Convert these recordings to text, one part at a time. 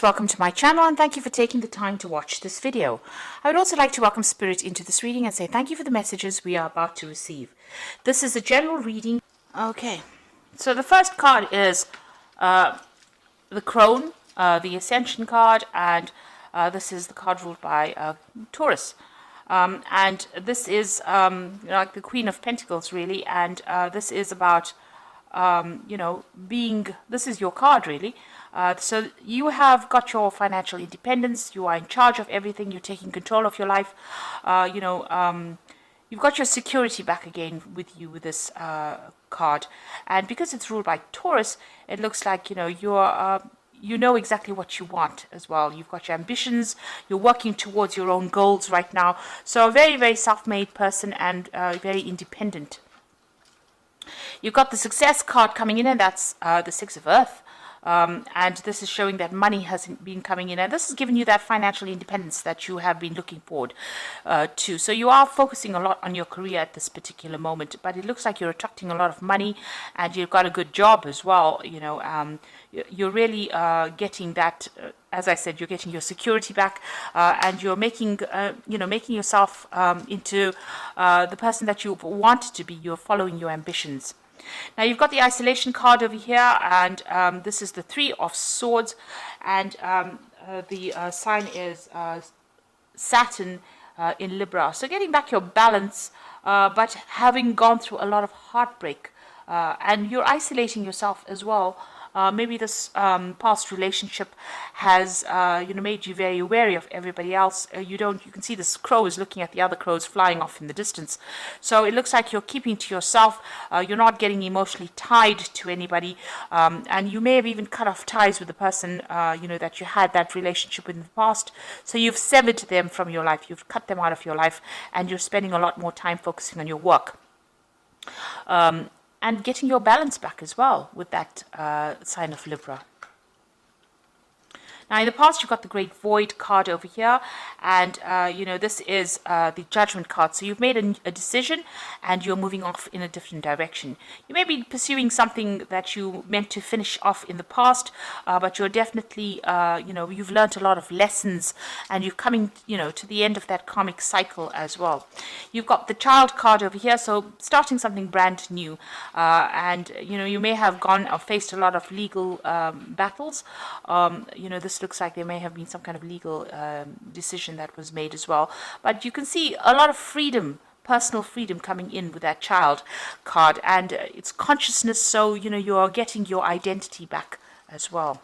Welcome to my channel and thank you for taking the time to watch this video. I would also like to welcome Spirit into this reading and say thank you for the messages we are about to receive. This is a general reading. Okay, so the first card is the Crone, the Ascension card, and this is the card ruled by Taurus. And this is like the Queen of Pentacles really, and this is about this is your card really. So you have got your financial independence, you are in charge of everything, you're taking control of your life, you've got your security back again with you with this card. And because it's ruled by Taurus, it looks like, you know exactly what you want as well. You've got your ambitions, you're working towards your own goals right now. So a very, very self-made person and very independent. You've got the Success card coming in, and that's the Six of Earth. And this is showing that money has been coming in, and this is giving you that financial independence that you have been looking forward to. So you are focusing a lot on your career at this particular moment, but it looks like you're attracting a lot of money, and you've got a good job as well. You're really getting that. As I said, you're getting your security back, and you're making, making yourself into the person that you wanted to be. You're following your ambitions. Now you've got the Isolation card over here, and this is the Three of Swords, and the sign is Saturn in Libra. So getting back your balance, but having gone through a lot of heartbreak, and you're isolating yourself as well. Maybe this past relationship has made you very wary of everybody else. You can see this crow is looking at the other crows flying off in the distance. So it looks like you're keeping to yourself. You're not getting emotionally tied to anybody, and you may have even cut off ties with the person that you had that relationship with in the past. So you've severed them from your life. You've cut them out of your life, and you're spending a lot more time focusing on your work. And getting your balance back as well with that sign of Libra. Now, in the past, you've got the Great Void card over here, and, this is the Judgment card. So you've made a decision, and you're moving off in a different direction. You may be pursuing something that you meant to finish off in the past, but you're definitely, you've learned a lot of lessons, and you're coming, to the end of that karmic cycle as well. You've got the Child card over here, so starting something brand new, and, you may have gone or faced a lot of legal battles. This looks like there may have been some kind of legal decision that was made as well. But you can see a lot of freedom, personal freedom coming in with that Child card. And it's consciousness, so, you are getting your identity back as well.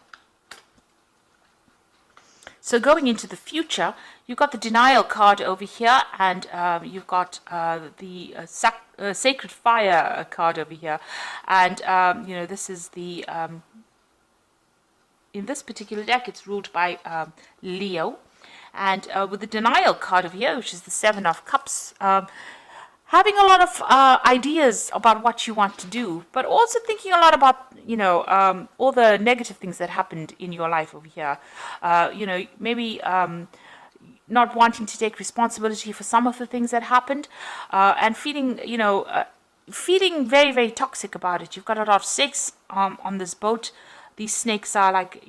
So going into the future, you've got the Denial card over here, and you've got the Sacred Fire card over here. And, this is the... in this particular deck, it's ruled by Leo. And with the Denial card over here, which is the Seven of Cups, having a lot of ideas about what you want to do, but also thinking a lot about, all the negative things that happened in your life over here. Maybe not wanting to take responsibility for some of the things that happened, and feeling, feeling very, very toxic about it. You've got a lot of snakes on this boat. These snakes are like,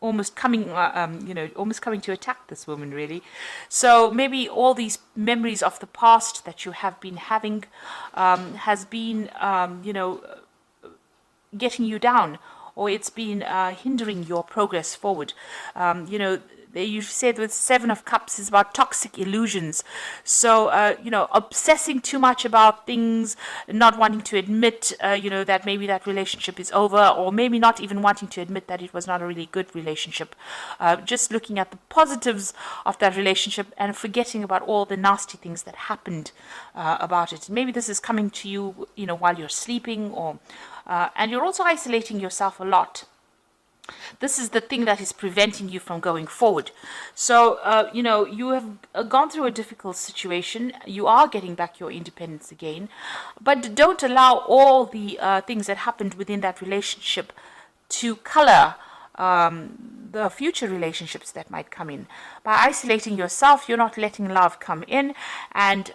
almost coming to attack this woman, really. So maybe all these memories of the past that you have been having has been, getting you down, or it's been hindering your progress forward. You said with Seven of Cups is about toxic illusions. So, obsessing too much about things, not wanting to admit, that maybe that relationship is over, or maybe not even wanting to admit that it was not a really good relationship. Just looking at the positives of that relationship and forgetting about all the nasty things that happened about it. Maybe this is coming to you, while you're sleeping, or and you're also isolating yourself a lot. This is the thing that is preventing you from going forward. So, you have gone through a difficult situation. You are getting back your independence again. But don't allow all the things that happened within that relationship to color the future relationships that might come in. By isolating yourself, you're not letting love come in, and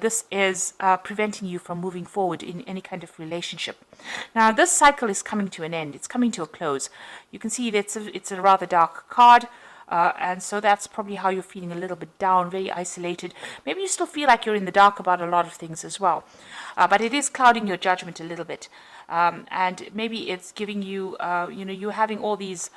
this is preventing you from moving forward in any kind of relationship. Now, this cycle is coming to an end. It's coming to a close. You can see that it's a rather dark card. And so that's probably how you're feeling, a little bit down, very isolated. Maybe you still feel like you're in the dark about a lot of things as well. But it is clouding your judgment a little bit. And maybe it's giving you, you're having all these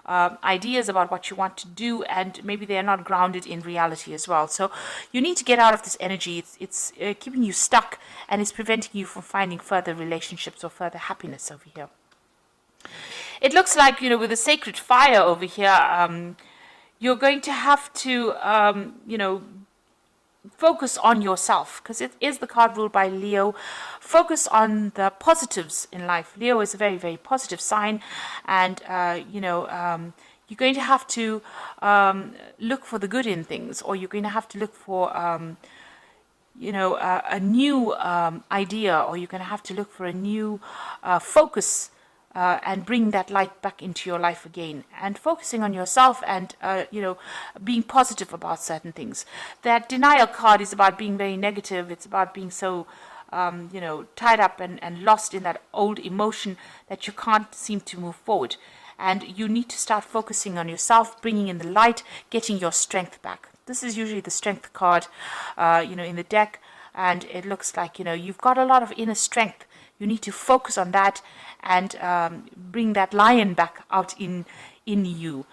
ideas about what you want to do, and maybe they're not grounded in reality as well. So you need to get out of this energy. It's keeping you stuck, and it's preventing you from finding further relationships or further happiness over here. It looks like, with the sacred fire over here, you're going to have to, focus on yourself, because it is the card ruled by Leo. Focus on the positives in life. Leo is a very, very positive sign, and, you're going to have to look for the good in things, or you're going to have to look for, a new idea, or you're going to have to look for a new focus, and bring that light back into your life again, and focusing on yourself, and being positive about certain things. That denial card is about being very negative. It's about being so tied up and lost in that old emotion that you can't seem to move forward. And you need to start focusing on yourself, bringing in the light, getting your strength back. This is usually the strength card in the deck, and it looks like you've got a lot of inner strength. You need to focus on that and bring that lion back out in you,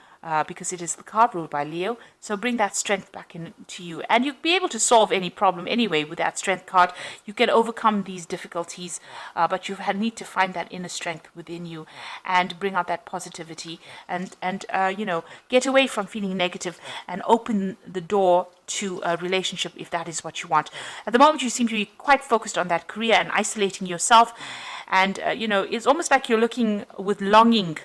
because it is the card ruled by Leo. So bring that strength back into you, and you'll be able to solve any problem anyway with that strength card. You can overcome these difficulties, but you need to find that inner strength within you and bring out that positivity, and get away from feeling negative and open the door to a relationship if that is what you want. At the moment, you seem to be quite focused on that career and isolating yourself, and it's almost like you're looking with longing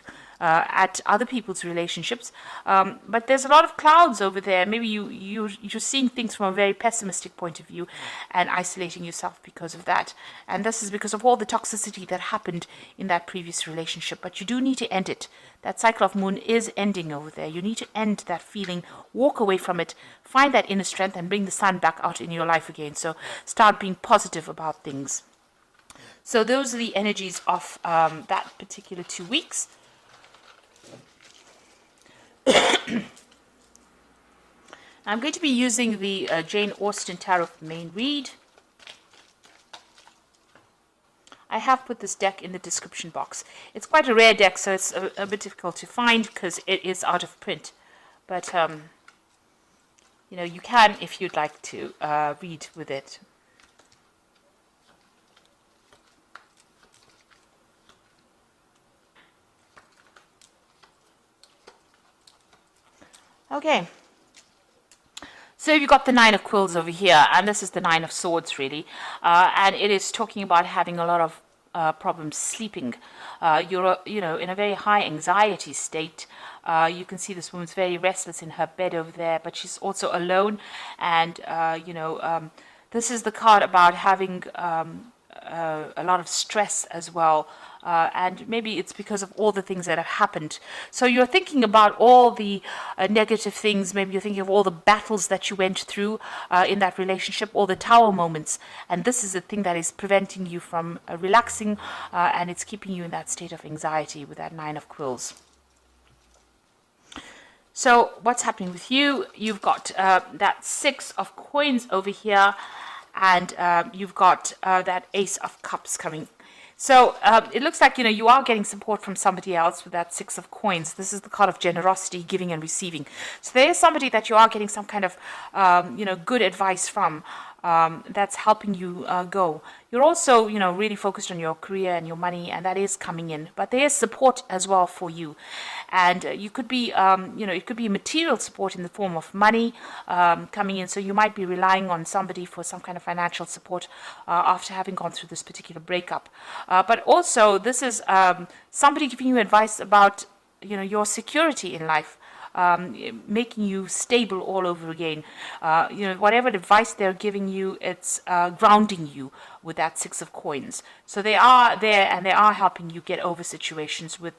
at other people's relationships, but there's a lot of clouds over there. Maybe you're seeing things from a very pessimistic point of view and isolating yourself because of that. And this is because of all the toxicity that happened in that previous relationship. But you do need to end it. That cycle of moon is ending over there. You need to end that feeling, walk away from it, find that inner strength, and bring the sun back out in your life again. So start being positive about things. So those are the energies of that particular 2 weeks. I'm going to be using the Jane Austen Tarot Main Read. I have put this deck in the description box. It's quite a rare deck, so it's a bit difficult to find because it is out of print. But, you can, if you'd like to, read with it. Okay, so you've got the Nine of Quills over here, and this is the Nine of Swords, really, and it is talking about having a lot of problems sleeping. You're, in a very high anxiety state. You can see this woman's very restless in her bed over there, but she's also alone, and, this is the card about having a lot of stress as well. And maybe it's because of all the things that have happened. So you're thinking about all the negative things. Maybe you're thinking of all the battles that you went through in that relationship, all the tower moments. And this is the thing that is preventing you from relaxing, and it's keeping you in that state of anxiety with that Nine of Quills. So what's happening with you? You've got that Six of Coins over here, and you've got that Ace of Cups coming. So it looks like, you are getting support from somebody else with that Six of Coins. This is the card of generosity, giving and receiving. So there is somebody that you are getting some kind of, good advice from, that's helping you go. You're also, really focused on your career and your money, and that is coming in. But there is support as well for you. And you could be, it could be material support in the form of money coming in. So you might be relying on somebody for some kind of financial support after having gone through this particular breakup. But also, this is somebody giving you advice about, your security in life. Making you stable all over again. Whatever advice they're giving you, it's grounding you with that Six of Coins. So they are there, and they are helping you get over situations with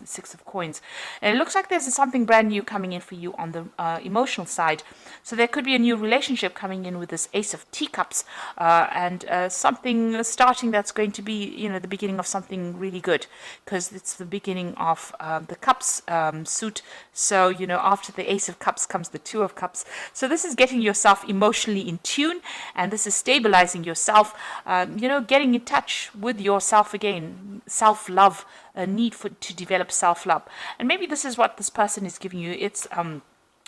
Six of Coins. And it looks like there's something brand new coming in for you on the emotional side. So there could be a new relationship coming in with this Ace of Teacups, and something starting that's going to be, you know, the beginning of something really good, because it's the beginning of the Cups suit. So, you know, after the Ace of Cups comes the Two of Cups. So this is getting yourself emotionally in tune, and this is stabilizing yourself, you know, getting in touch with yourself again, self-love, a need to develop self-love. And maybe this is what this person is giving you. It's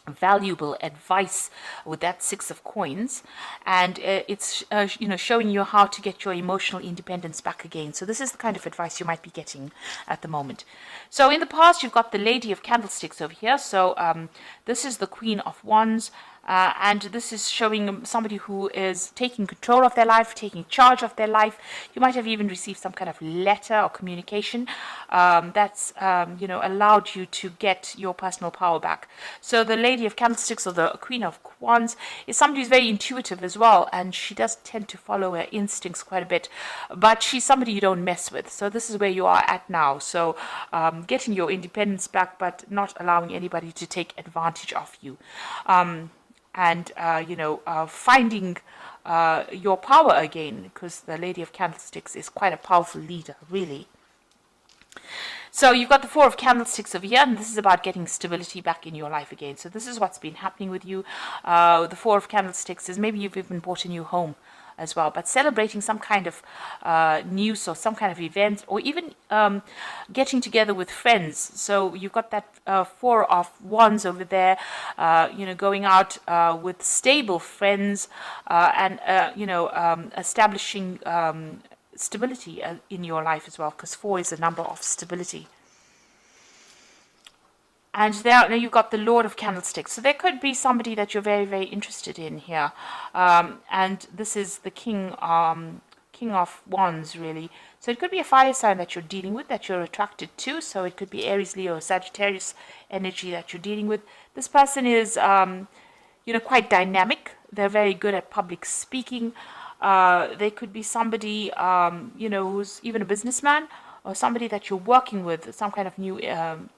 valuable advice with that Six of Coins, and it's you know, showing you how to get your emotional independence back again. So this is the kind of advice you might be getting at the moment. So in the past, you've got the Lady of Candlesticks over here. So this is the Queen of Wands. And this is showing somebody who is taking control of their life, taking charge of their life. You might have even received some kind of letter or communication that's, you know, allowed you to get your personal power back. So the Lady of Candlesticks, or the Queen of Wands, is somebody who's very intuitive as well, and she does tend to follow her instincts quite a bit, but she's somebody you don't mess with. So this is where you are at now. So getting your independence back, but not allowing anybody to take advantage of you. And, you know, finding your power again, because the Lady of Candlesticks is quite a powerful leader, really. So you've got the Four of Candlesticks over here, and this is about getting stability back in your life again. So this is what's been happening with you. The Four of Candlesticks is maybe you've even bought a new home as well, but celebrating some kind of news or some kind of event, or even getting together with friends. So you've got that Four of Wands over there, you know, going out with stable friends, and you know, establishing stability in your life as well, because 4 is a number of stability. And there, now you've got the Lord of Candlesticks. So there could be somebody that you're very, very interested in here. And this is the King of Wands, really. So it could be a fire sign that you're dealing with, that you're attracted to. So it could be Aries, Leo, Sagittarius energy that you're dealing with. This person is, you know, quite dynamic. They're very good at public speaking. They could be somebody, you know, who's even a businessman, or somebody that you're working with, some kind of new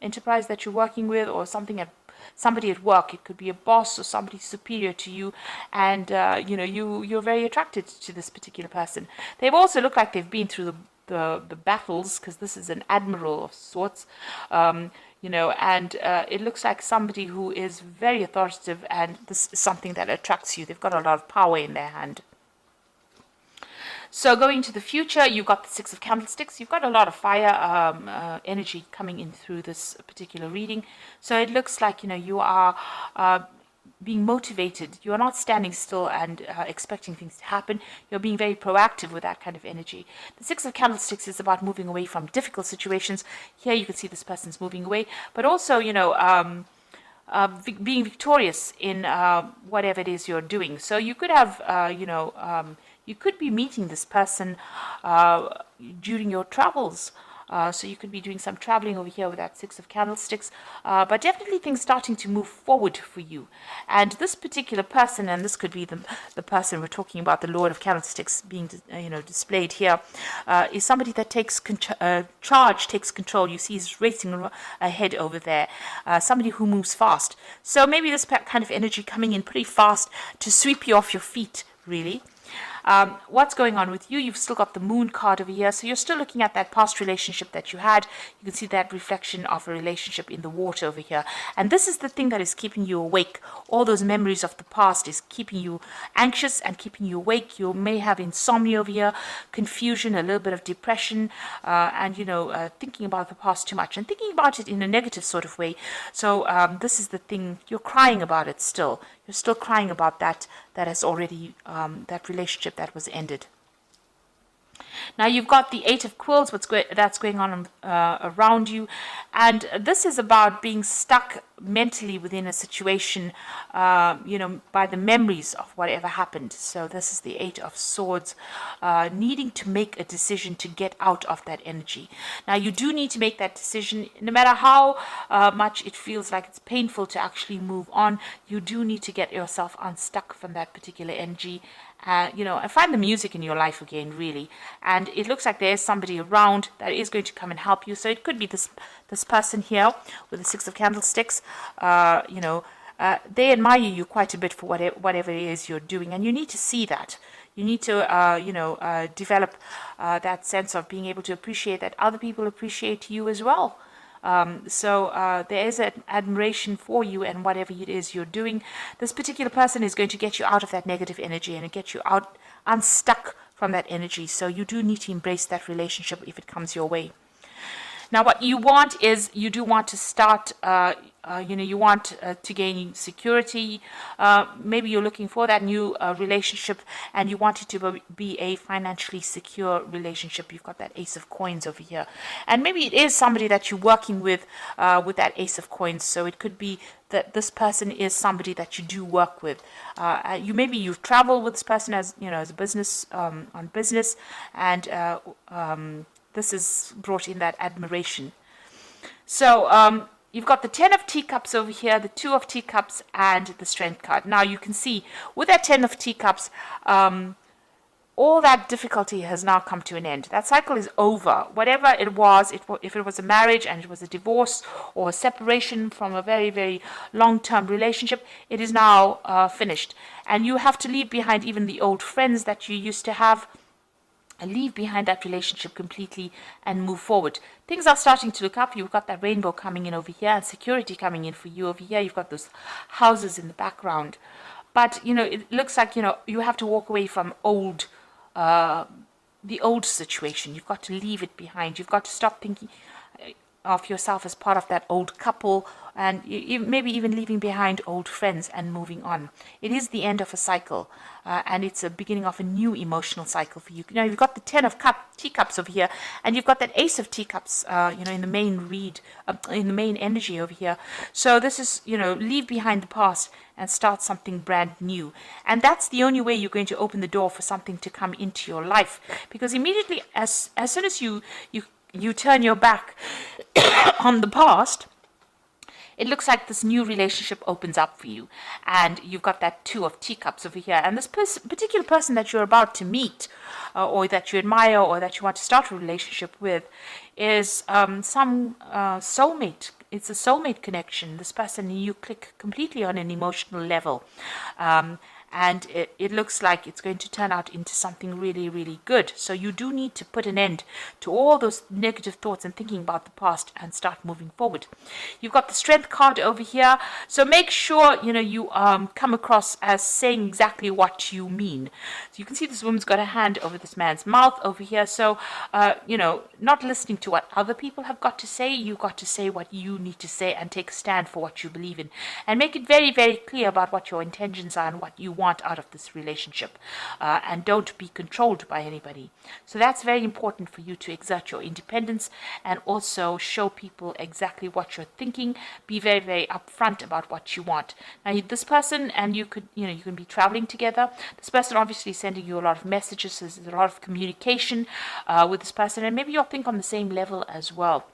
enterprise that you're working with, or somebody at work. It could be a boss or somebody superior to you, and you know, you're very attracted to this particular person. They've also looked like they've been through the battles, because this is an admiral of sorts, you know, and it looks like somebody who is very authoritative, and this is something that attracts you. They've got a lot of power in their hand. So going to the future, you've got the Six of Candlesticks. You've got a lot of fire energy coming in through this particular reading. So it looks like, you know, you are being motivated. You are not standing still and expecting things to happen. You're being very proactive with that kind of energy. The Six of Candlesticks is about moving away from difficult situations. Here you can see this person's moving away, but also, you know, being victorious in whatever it is you're doing. So you could have, you know, you could be meeting this person during your travels. So you could be doing some traveling over here with that Six of Candlesticks, but definitely things starting to move forward for you. And this particular person, and this could be the person we're talking about, the Lord of Candlesticks being you know, displayed here, is somebody that takes charge, takes control. You see he's racing ahead over there, somebody who moves fast. So maybe this kind of energy coming in pretty fast to sweep you off your feet, really. What's going on with you? You've still got the Moon card over here, so you're still looking at that past relationship that you had. You can see that reflection of a relationship in the water over here, and this is the thing that is keeping you awake. All those memories of the past is keeping you anxious and keeping you awake. You may have insomnia over here, confusion, a little bit of depression, and you know, thinking about the past too much and thinking about it in a negative sort of way. So this is the thing, you're crying about it still. You're still crying about that has already, that relationship that was ended. Now you've got the Eight of Quills, that's going on around you, and this is about being stuck mentally within a situation, you know, by the memories of whatever happened. So this is the Eight of Swords, needing to make a decision to get out of that energy. Now you do need to make that decision, no matter how much it feels like it's painful to actually move on. You do need to get yourself unstuck from that particular energy and find the music in your life again, really. And it looks like there is somebody around that is going to come and help you. So it could be this person here with the Six of Candlesticks. They admire you quite a bit for whatever it is you're doing, and you need to see that. You need to, develop that sense of being able to appreciate that other people appreciate you as well. So there is an admiration for you and whatever it is you're doing. This particular person is going to get you out of that negative energy and get you out unstuck from that energy. So you do need to embrace that relationship if it comes your way. Now, what you want is you do want to start, you want to gain security. Maybe you're looking for that new relationship and you want it to be a financially secure relationship. You've got that Ace of Coins over here. And maybe it is somebody that you're working with that Ace of Coins. So it could be that this person is somebody that you do work with. Maybe you've traveled with this person as a business, on business, and this is brought in that admiration. So you've got the 10 of Teacups over here, the 2 of Teacups, and the Strength card. Now you can see with that 10 of Teacups, all that difficulty has now come to an end. That cycle is over. Whatever it was, if it was a marriage and it was a divorce or a separation from a very, very long-term relationship, it is now finished. And you have to leave behind even the old friends that you used to have, and leave behind that relationship completely and move forward. Things are starting to look up. You've got that rainbow coming in over here and security coming in for you over here. You've got those houses in the background. But, it looks like, you have to walk away from the old situation. You've got to leave it behind. You've got to stop thinking of yourself as part of that old couple, and maybe even leaving behind old friends and moving on. It is the end of a cycle, and it's a beginning of a new emotional cycle for you. Now you've got the 10 of Teacups over here, and you've got that Ace of Teacups, in the main in the main energy over here. So this is, leave behind the past and start something brand new. And that's the only way you're going to open the door for something to come into your life, because immediately as soon as you turn your back on the past, it looks like this new relationship opens up for you. And you've got that 2 of Teacups over here. And this particular person that you're about to meet, or that you admire, or that you want to start a relationship with, is some soulmate. It's a soulmate connection. This person and you click completely on an emotional level. And it looks like it's going to turn out into something really, really good. So you do need to put an end to all those negative thoughts and thinking about the past and start moving forward. You've got the Strength card over here. So make sure, you come across as saying exactly what you mean. So you can see this woman's got a hand over this man's mouth over here. So, not listening to what other people have got to say. You've got to say what you need to say and take a stand for what you believe in. And make it very, very clear about what your intentions are and what you want out of this relationship, and don't be controlled by anybody. So that's very important for you to exert your independence and also show people exactly what you're thinking. Be very, very upfront about what you want. Now this person and you can be traveling together. This person obviously sending you a lot of messages. So there's a lot of communication with this person, and maybe you'll think on the same level as well.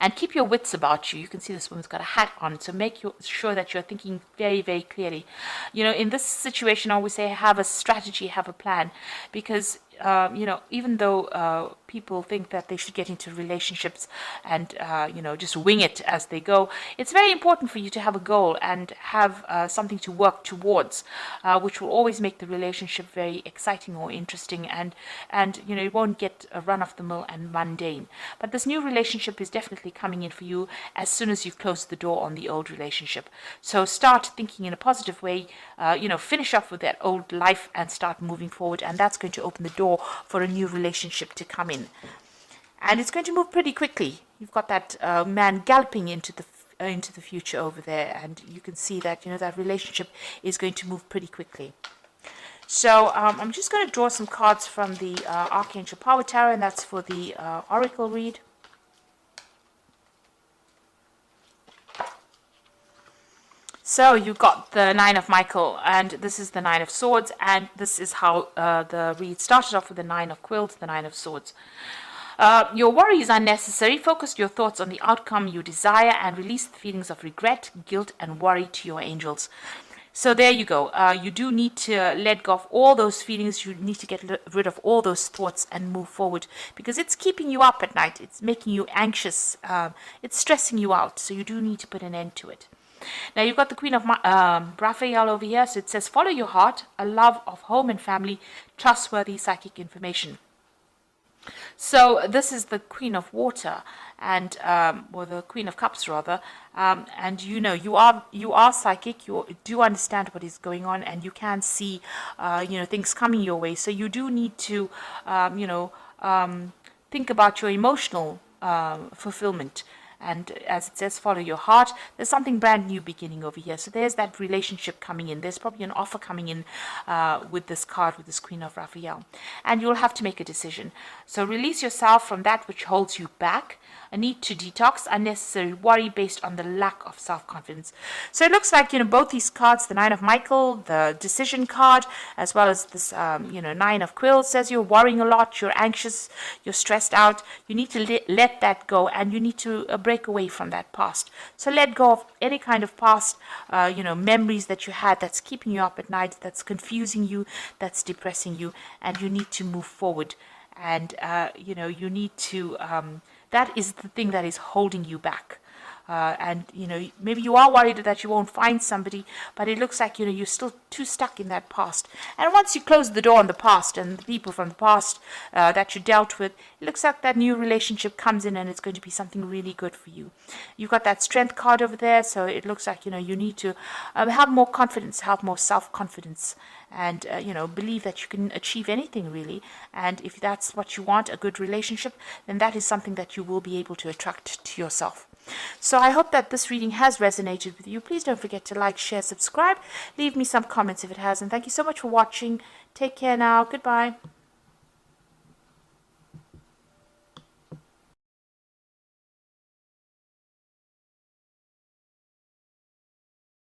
And keep your wits about you. You can see this woman's got a hat on, so make sure that you're thinking very, very clearly. In this situation, I always say have a strategy, have a plan, because even though people think that they should get into relationships and, just wing it as they go, it's very important for you to have a goal and have something to work towards, which will always make the relationship very exciting or interesting, and it won't get a run-of-the-mill and mundane. But this new relationship is definitely coming in for you as soon as you've closed the door on the old relationship. So start thinking in a positive way, finish off with that old life and start moving forward, and that's going to open the door for a new relationship to come in. And it's going to move pretty quickly. You've got that man galloping into the future over there, and you can see that that relationship is going to move pretty quickly. So I'm just going to draw some cards from the Archangel Power Tarot, and that's for the Oracle read. So you got the 9 of Michael, and this is the 9 of Swords, and this is how the read started off with the 9 of Quills, the 9 of Swords. Your worry is unnecessary. Focus your thoughts on the outcome you desire and release the feelings of regret, guilt, and worry to your angels. So there you go. You do need to let go of all those feelings. You need to get rid of all those thoughts and move forward, because it's keeping you up at night. It's making you anxious. It's stressing you out. So you do need to put an end to it. Now you've got the Queen of Raphael over here. So it says, follow your heart, a love of home and family, trustworthy psychic information. So this is the Queen of Water, and or the Queen of Cups rather, and you know you are psychic. You do understand what is going on, and you can see things coming your way. So you do need to think about your emotional fulfillment. And as it says, follow your heart. There's something brand new beginning over here. So there's that relationship coming in. There's probably an offer coming in with this card, with this Queen of Raphael. And you'll have to make a decision. So release yourself from that which holds you back. A need to detox unnecessary worry based on the lack of self-confidence. So it looks like, both these cards, the Nine of Michael, the decision card, as well as this, Nine of Quills, says you're worrying a lot, you're anxious, you're stressed out. You need to let that go, and you need to break away from that past. So let go of any kind of past, memories that you had that's keeping you up at night, that's confusing you, that's depressing you, and you need to move forward. And, you need to... that is the thing that is holding you back. And maybe you are worried that you won't find somebody, but it looks like you're still too stuck in that past. And once you close the door on the past and the people from the past that you dealt with, it looks like that new relationship comes in, and it's going to be something really good for you. You've got that Strength card over there, so it looks like you need to have more confidence, have more self-confidence, and believe that you can achieve anything really. And if that's what you want, a good relationship, then that is something that you will be able to attract to yourself. So I hope that this reading has resonated with you. Please don't forget to like, share, subscribe. Leave me some comments if it has. And thank you so much for watching. Take care now. Goodbye.